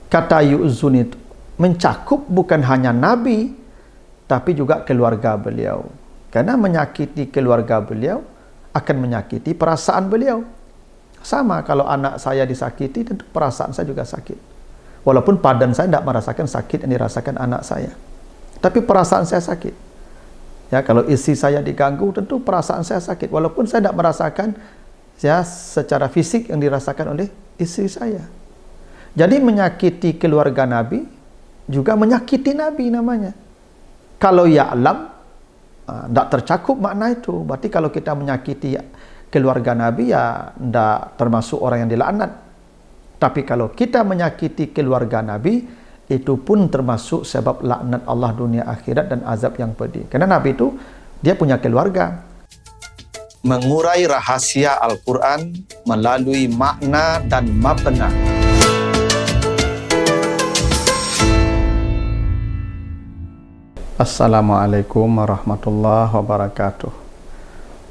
kata yu'zun itu mencakup bukan hanya Nabi, tapi juga keluarga beliau. Karena menyakiti keluarga beliau akan menyakiti perasaan beliau. Sama kalau anak saya disakiti, tentu perasaan saya juga sakit. Walaupun badan saya tidak merasakan sakit yang dirasakan anak saya, tapi perasaan saya sakit. Ya, kalau istri saya diganggu, tentu perasaan saya sakit. Walaupun saya tidak merasakan ya secara fisik yang dirasakan oleh istri saya. Jadi menyakiti keluarga Nabi juga menyakiti Nabi namanya. Kalau ya'lam tidak tercakup makna itu. Berarti kalau kita menyakiti keluarga Nabi ya tidak termasuk orang yang dilaknat. Tapi kalau kita menyakiti keluarga Nabi, itu pun termasuk sebab laknat Allah dunia akhirat dan azab yang pedih. Karena Nabi itu dia punya keluarga. Mengurai rahasia Al-Quran melalui makna dan mabna. Assalamualaikum warahmatullahi wabarakatuh.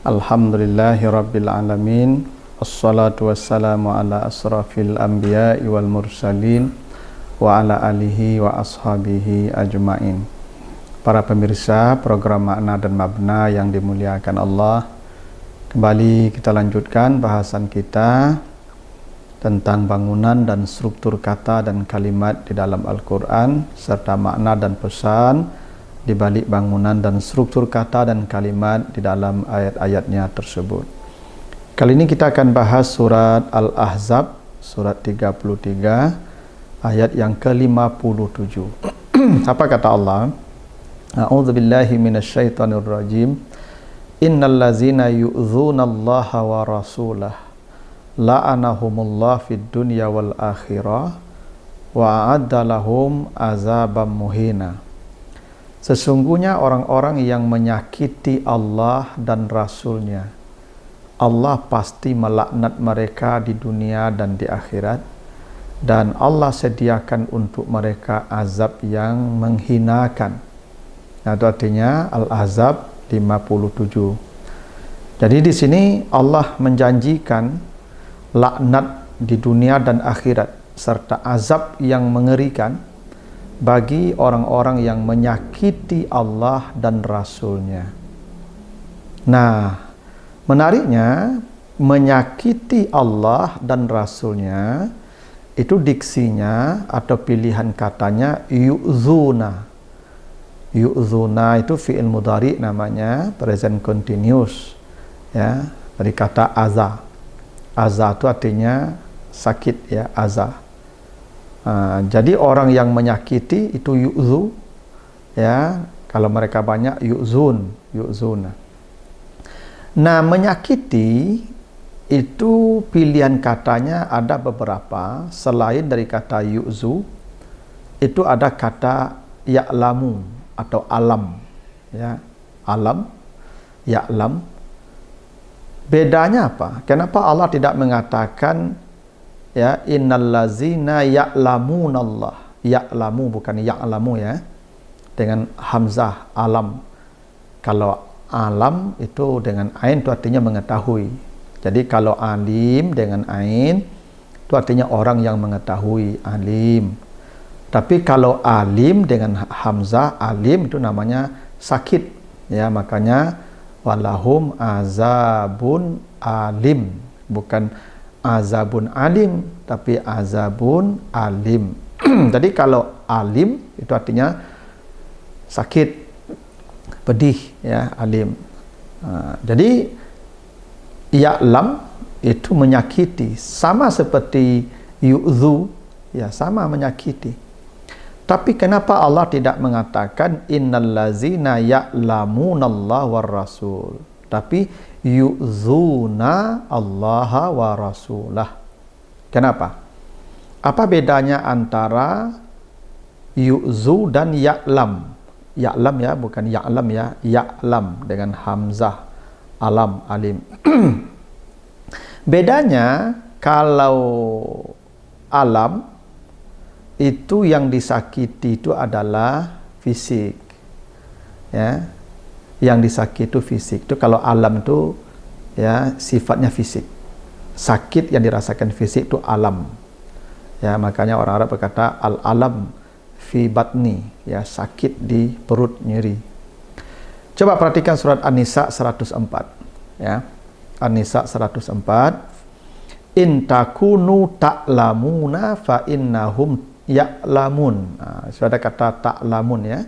Alhamdulillahi rabbil alamin. Assalatu wassalamu ala asrafil anbiya'i wal mursalin wa ala alihi wa ashabihi ajma'in. Para pemirsa program Makna dan Mabna yang dimuliakan Allah, kembali kita lanjutkan bahasan kita tentang bangunan dan struktur kata dan kalimat di dalam Al-Quran, serta makna dan pesan di balik bangunan dan struktur kata dan kalimat di dalam ayat-ayatnya tersebut. Kali ini kita akan bahas surat Al-Ahzab, surat 33, ayat yang ke-57. Apa kata Allah? A'udzubillahi minasyaitonir rajim. Innal ladzina yu'dzunallaha wa rasulah la'anahumullah fid dunya wal akhirah wa a'adda lahum azaban muhina. Sesungguhnya orang-orang yang menyakiti Allah dan Rasulnya, Allah pasti melaknat mereka di dunia dan di akhirat, dan Allah sediakan untuk mereka azab yang menghinakan. Nah, itu artinya Al-Ahzab 57. Jadi di sini Allah menjanjikan laknat di dunia dan akhirat serta azab yang mengerikan bagi orang-orang yang menyakiti Allah dan Rasulnya. Nah, menariknya, menyakiti Allah dan Rasulnya itu diksinya atau pilihan katanya yu'zuna. Yu'zuna itu fi'il mudhari namanya, present continuous, ya, dari kata aza. Aza itu artinya sakit, ya, aza. Jadi orang yang menyakiti itu yu'zu, ya, kalau mereka banyak yu'zuna. Nah, menyakiti itu pilihan katanya ada beberapa. Selain dari kata yu'zu, itu ada kata ya'lamu atau alam, ya, alam, ya'lam. Bedanya apa? Kenapa Allah tidak mengatakan ya innal ladzina ya'lamunallah, ya'lamu bukan ya'lamu, ya, dengan hamzah alam. Kalau alam itu dengan ain itu artinya mengetahui. Jadi kalau alim dengan ain itu artinya orang yang mengetahui, alim. Tapi kalau alim dengan hamzah alim itu namanya sakit, ya, makanya walahum azabun alim, bukan azabun alim tapi azabun alim. Jadi kalau alim itu artinya sakit, pedih, ya, alim. Jadi ya'lam itu menyakiti, sama seperti yu'zu, ya, sama menyakiti. Tapi kenapa Allah tidak mengatakan innal ladzina ya'lamunallaha war rasul, tapi yu'zuna Allah wa rasulah? Kenapa? Apa bedanya antara yu'zu dan ya'lam? Ya'lam, ya, bukan ya'lam, ya, ya'lam dengan hamzah alam, alim. Bedanya, kalau alam itu yang disakiti itu adalah fisik, ya, yang disakiti itu fisik. Itu kalau alam itu, ya, sifatnya fisik. Sakit yang dirasakan fisik itu alam. Ya, makanya orang Arab berkata al-alam fi batni, ya, sakit di perut, nyeri. Coba perhatikan surat An-Nisa 104, ya. An-Nisa 104. In takunu ta'lamuna fa innahum ya'lamun. Sudah ada kata ta'lamun, ya.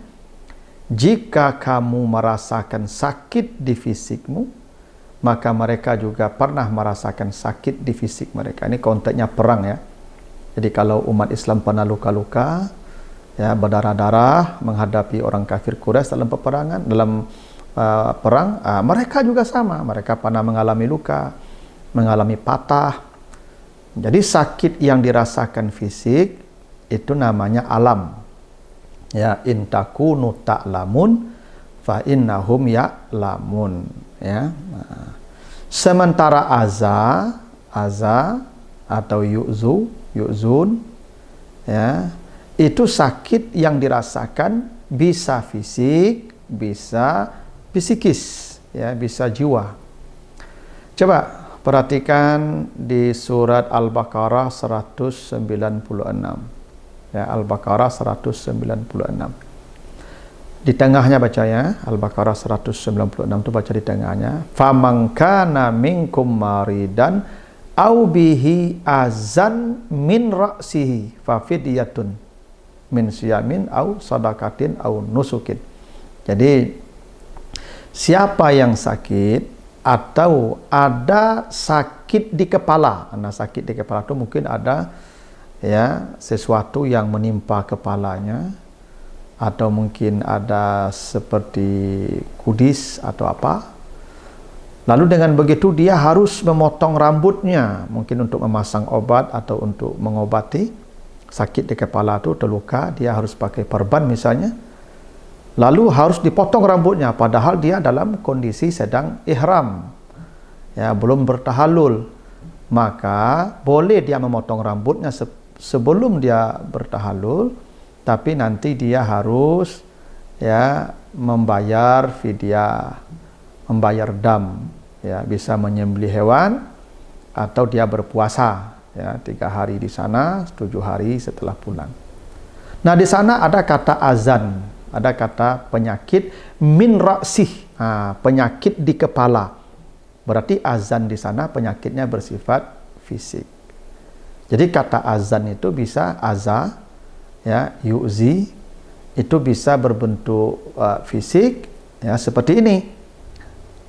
Jika kamu merasakan sakit di fisikmu, maka mereka juga pernah merasakan sakit di fisik mereka. Ini konteksnya perang, ya. Jadi kalau umat Islam pernah luka-luka, ya, berdarah-darah menghadapi orang kafir Quraisy dalam peperangan, dalam perang, mereka juga sama. Mereka pernah mengalami luka, mengalami patah. Jadi sakit yang dirasakan fisik itu namanya alam. Ya, in takunu ta'lamun fa innahum ya'lamun, ya. Sementara aza atau yu'zun, ya, itu sakit yang dirasakan bisa fisik, bisa psikis, ya, bisa jiwa. Coba perhatikan di surat Al-Baqarah 196. Ya, Al-Baqarah 196. Di tengahnya baca, ya, Al-Baqarah 196 itu baca di tengahnya. Faman kana minkum maridan au bihi azan min ra'sihi fa fidyatun min siyamin au sadaqatin au nusukin. Jadi siapa yang sakit atau ada sakit di kepala, karena sakit di kepala itu mungkin ada, ya, sesuatu yang menimpa kepalanya, atau mungkin ada seperti kudis atau apa. Lalu dengan begitu dia harus memotong rambutnya, mungkin untuk memasang obat atau untuk mengobati sakit di kepala itu, terluka, dia harus pakai perban misalnya. Lalu harus dipotong rambutnya padahal dia dalam kondisi sedang ihram, ya, belum bertahallul. Maka boleh dia memotong rambutnya sebelum dia bertahallul, tapi nanti dia harus, ya, membayar fidyah, membayar dam, ya, bisa menyembelih hewan atau dia berpuasa, ya, 3 hari di sana, 7 hari setelah pulang. Nah, di sana ada kata azan, ada kata penyakit min ra'sih, penyakit di kepala. Berarti azan di sana penyakitnya bersifat fisik. Jadi kata azan itu bisa aza, ya, yu'zi, itu bisa berbentuk fisik, ya, seperti ini.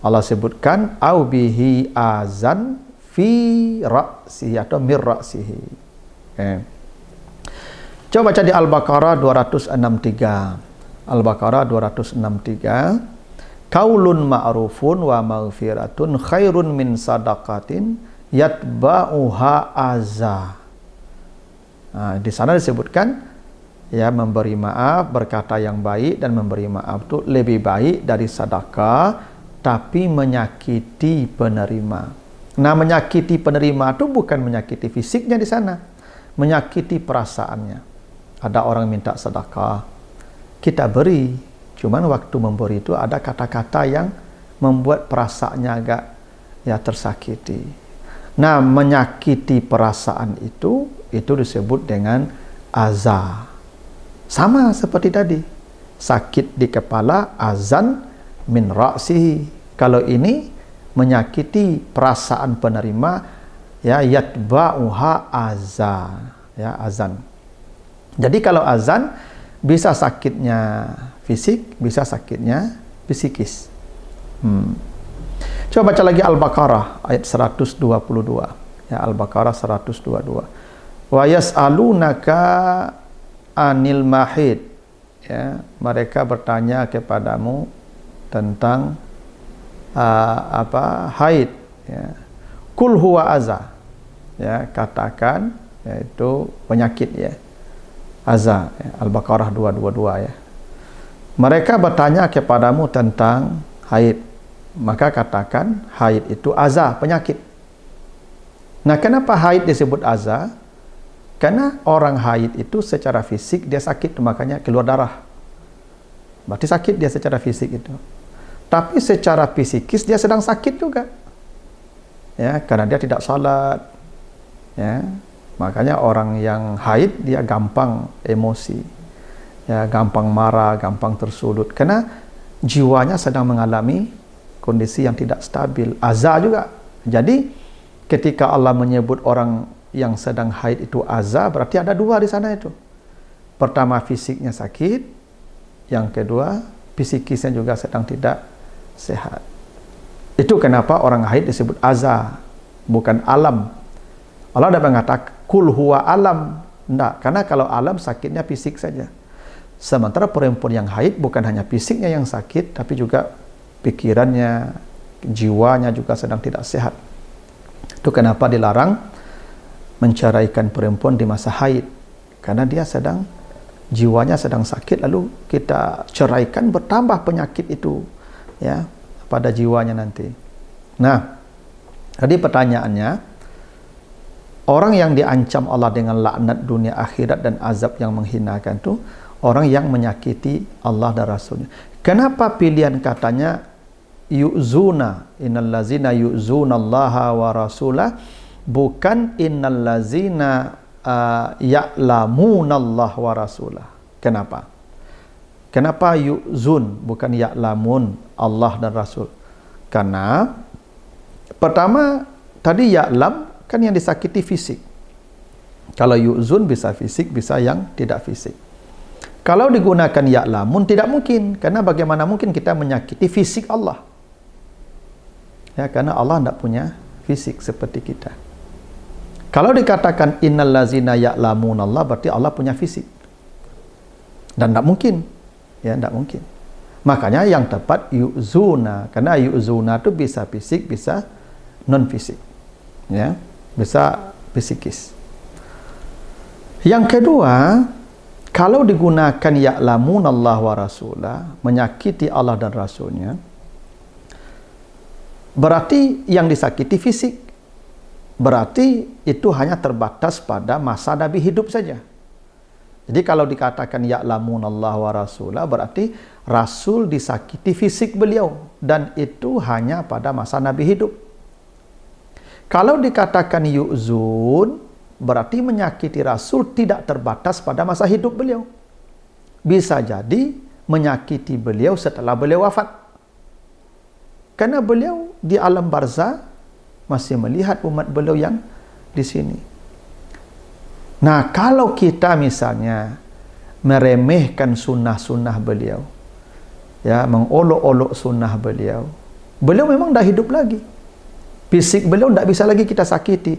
Allah sebutkan au bihi azan fi ra'sihi atau mir ra'sihi. Coba baca di Al-Baqarah 263. Al-Baqarah 263. Qaulun ma'rufun wa maghfiratun khairun min sadaqatin yatba'uha azza. Di sana disebutkan, ya, memberi maaf, berkata yang baik dan memberi maaf itu lebih baik dari sedekah, tapi menyakiti penerima. Nah, menyakiti penerima itu bukan menyakiti fisiknya di sana, menyakiti perasaannya. Ada orang minta sedekah, kita beri, cuman waktu memberi itu ada kata-kata yang membuat perasaannya agak, ya, tersakiti. Nah, menyakiti perasaan itu disebut dengan azza. Sama seperti tadi, sakit di kepala, azan min ra'sihi. Kalau ini menyakiti perasaan penerima, ya, yatba'uha azza, ya, azan. Jadi kalau azan bisa sakitnya fisik, bisa sakitnya psikis. Coba baca lagi Al-Baqarah ayat 122. Ya, Al-Baqarah 122. Wa yas'alunaka anil mahid. Ya, mereka bertanya kepadamu tentang haid, ya. Kul huwa aza. Ya, katakan, yaitu penyakit, ya. Aza, ya. Al-Baqarah 222, ya. Mereka bertanya kepadamu tentang haid. Maka katakan haid itu aza, penyakit. Nah, kenapa haid disebut aza? Karena orang haid itu secara fisik dia sakit, makanya keluar darah. Berarti sakit dia secara fisik itu. Tapi secara psikis dia sedang sakit juga. Ya, karena dia tidak salat. Ya. Makanya orang yang haid dia gampang emosi, ya, gampang marah, gampang tersulut, karena jiwanya sedang mengalami kondisi yang tidak stabil, azza juga. Jadi ketika Allah menyebut orang yang sedang haid itu azza, berarti ada dua di sana itu. Pertama, fisiknya sakit, yang kedua psikisnya juga sedang tidak sehat. Itu kenapa orang haid disebut azza, bukan alam. Allah tidak mengatakan kul huwa alam, tidak, karena kalau alam sakitnya fisik saja. Sementara perempuan yang haid bukan hanya fisiknya yang sakit, tapi juga pikirannya, jiwanya juga sedang tidak sehat. Itu kenapa dilarang menceraikan perempuan di masa haid, karena dia sedang, jiwanya sedang sakit, lalu kita ceraikan, bertambah penyakit itu, ya, pada jiwanya nanti. Nah, tadi pertanyaannya, orang yang diancam Allah dengan laknat dunia akhirat dan azab yang menghinakan itu orang yang menyakiti Allah dan Rasulnya. Kenapa pilihan katanya yu'zuna, innallazina yu'zuna Allaha wa rasulah, bukan innallazina ya'lamuna Allah wa rasulah? Kenapa? Kenapa yu'zun bukan ya'lamun Allah dan Rasul? Karena pertama tadi ya'lam kan yang disakiti fisik. Kalau yu'zun bisa fisik, bisa yang tidak fisik. Kalau digunakan ya'lamun tidak mungkin, karena bagaimana mungkin kita menyakiti fisik Allah? Ya, karena Allah tidak punya fisik seperti kita. Kalau dikatakan innallazina ya'lamun Allah, berarti Allah punya fisik. Dan tidak mungkin. Ya, tidak mungkin. Makanya yang tepat yu'zuna, karena yu'zuna itu bisa fisik, bisa non fisik. Ya, bisa psikis. Yang kedua, kalau digunakan ya'lamun Allah wa rasulah, menyakiti Allah dan Rasulnya, berarti yang disakiti fisik. Berarti itu hanya terbatas pada masa Nabi hidup saja. Jadi kalau dikatakan ya'lamun Allah wa rasulah, berarti Rasul disakiti fisik beliau, dan itu hanya pada masa Nabi hidup. Kalau dikatakan yu'zun, berarti menyakiti Rasul tidak terbatas pada masa hidup beliau. Bisa jadi menyakiti beliau setelah beliau wafat. Karena beliau di alam barzah masih melihat umat beliau yang di sini. Nah, kalau kita misalnya meremehkan sunnah-sunnah beliau, ya, mengolok-olok sunnah beliau, beliau memang dah hidup lagi. Fisik beliau tidak bisa lagi kita sakiti,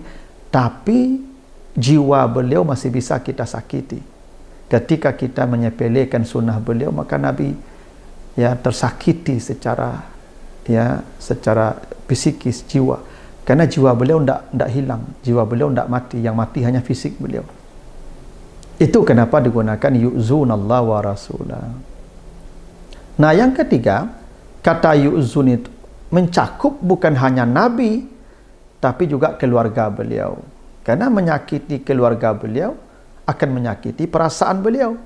tapi jiwa beliau masih bisa kita sakiti. Ketika kita menyepelekan sunnah beliau, maka Nabi, ya, tersakiti secara, ya, secara psikis, jiwa. Karena jiwa beliau tidak hilang, jiwa beliau tidak mati, yang mati hanya fisik beliau. Itu kenapa digunakan yu'zunallah wa rasulah. Nah, yang ketiga, kata yu'zun itu mencakup bukan hanya Nabi, tapi juga keluarga beliau. Karena menyakiti keluarga beliau akan menyakiti perasaan beliau.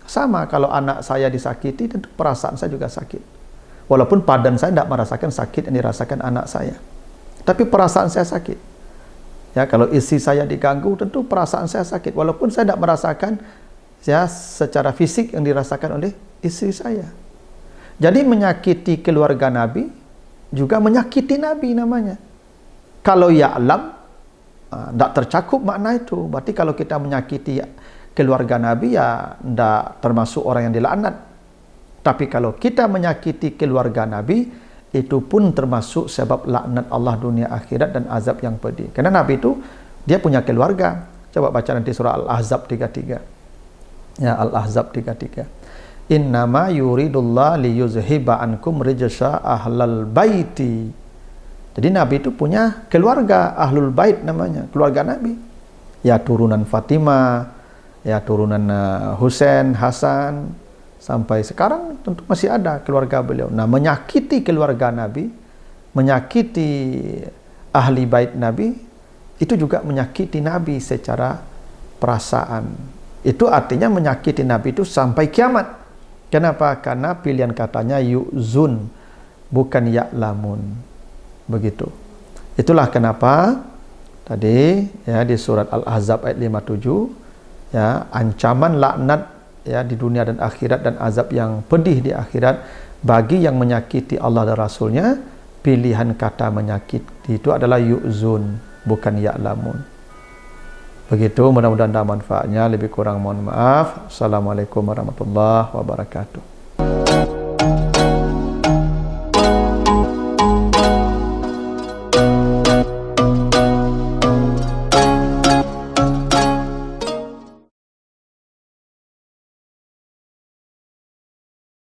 Sama, kalau anak saya disakiti, tentu perasaan saya juga sakit. Walaupun badan saya tidak merasakan sakit yang dirasakan anak saya, tapi perasaan saya sakit. Ya, kalau istri saya diganggu, tentu perasaan saya sakit. Walaupun saya tidak merasakan, ya, secara fisik yang dirasakan oleh istri saya. Jadi menyakiti keluarga Nabi juga menyakiti Nabi namanya. Kalau ya'lam, tidak tercakup makna itu. Berarti kalau kita menyakiti keluarga Nabi, ya tidak termasuk orang yang dilaknat. Tapi kalau kita menyakiti keluarga Nabi, itu pun termasuk sebab laknat Allah dunia akhirat dan azab yang pedih. Karena Nabi itu dia punya keluarga. Coba baca nanti surah Al-Ahzab 33. Ya, Al-Ahzab 33. Innama yuridullah liyuzhiba ankum rijsa ahlal baiti. Jadi Nabi itu punya keluarga, ahlul bait namanya, keluarga Nabi. Ya, turunan Fatimah, ya, turunan Husain, Hasan, sampai sekarang tentu masih ada keluarga beliau. Nah, menyakiti keluarga Nabi, menyakiti ahli bait Nabi, itu juga menyakiti Nabi secara perasaan. Itu artinya menyakiti Nabi itu sampai kiamat. Kenapa? Karena pilihan katanya yu'zun, bukan ya'lamun. Begitu. Itulah kenapa tadi ya di surat Al-Ahzab ayat 57, ya, ancaman laknat ya di dunia dan akhirat, dan azab yang pedih di akhirat bagi yang menyakiti Allah dan Rasulnya. Pilihan kata menyakiti itu adalah yu'zun, bukan ya'lamun. Begitu, mudah-mudahan ada manfaatnya. Lebih kurang mohon maaf. Assalamualaikum warahmatullahi wabarakatuh.